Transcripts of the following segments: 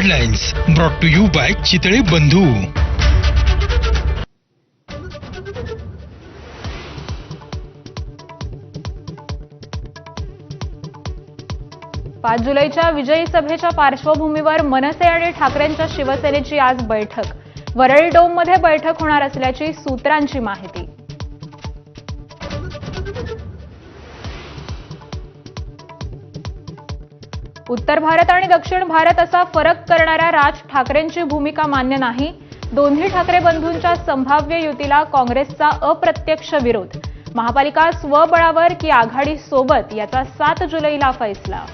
Headlines brought to you by Chitale Bandhu. 5 जुलैच्या विजयी सभेच्या पार्श्वभूमीवर मनसे आणि ठाकरेंच्या शिवसेनेची आज बैठक. वरळी डोममध्ये बैठक होणार असल्याची सूत्रांची माहिती. उत्तर भारत आणि दक्षिण भारत असा फरक करणाऱ्या राज ठाकरेंची भूमिका मान्य नाही. दोन्ही ठाकरे बंधूंच्या संभाव्य युतीला काँग्रेसचा अप्रत्यक्ष विरोध. महापालिका स्वबळावर की आघाडी सोबत याचा 7 जुलैला फैसला.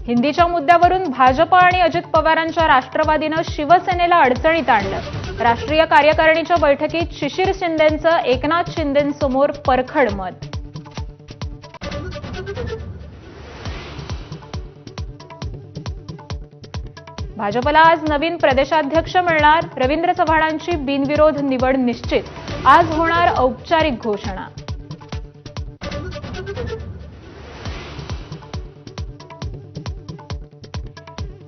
हिंदीच्या मुद्द्यावरून भाजप आणि अजित पवारांच्या राष्ट्रवादीनं शिवसेनेला अडचणीत आणलं. राष्ट्रीय कार्यकारिणीच्या बैठकीत शिशिर शिंदेंचं एकनाथ शिंदेंसमोर परखड मत. भाजपला आज नवीन प्रदेशाध्यक्ष मिळणार. रवींद्र चव्हाणांची बिनविरोध निवड निश्चित. आज होणार औपचारिक घोषणा.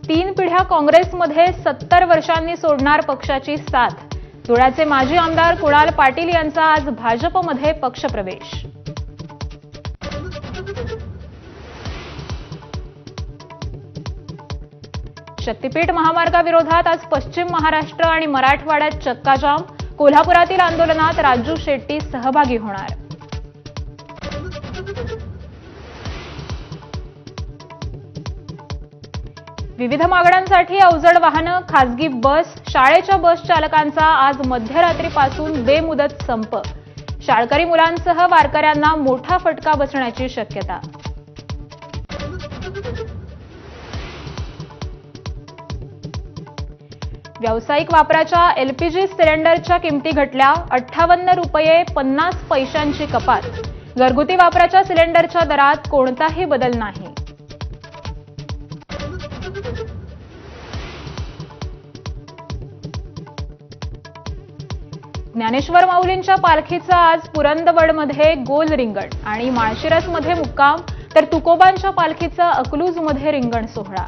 तीन पिढ्या काँग्रेसमध्ये 70 वर्षांनी सोडणार पक्षाची साथ. धुळ्याचे माजी आमदार कुणाल पाटील यांचा आज भाजपमध्ये पक्षप्रवेश. शक्तीपीठ महामार्गाविरोधात आज पश्चिम महाराष्ट्र आणि मराठवाड्यात चक्काजाम. कोल्हापुरातील आंदोलनात राजू शेट्टी सहभागी होणार. विविध मागण्यांसाठी अवजड वाहनं, खासगी बस, शाळेच्या बस चालकांचा आज मध्यरात्रीपासून बेमुदत संप. शाळकरी मुलांसह वारकऱ्यांना मोठा फटका बसण्याची शक्यता. व्यावसायिक वापराच्या एलपीजी सिलेंडरच्या किमती घटल्या. 58 रुपये 50 पैशांची कपात. घरगुती वापराच्या सिलेंडरच्या दरात कोणताही बदल नाही. ज्ञानेश्वर माऊलींच्या पालखीचा आज पुरंदवडमध्ये गोल रिंगण आणि माळशिरसमध्ये मुक्काम, तर तुकोबांच्या पालखीचा अकलूजमध्ये रिंगण सोहळा.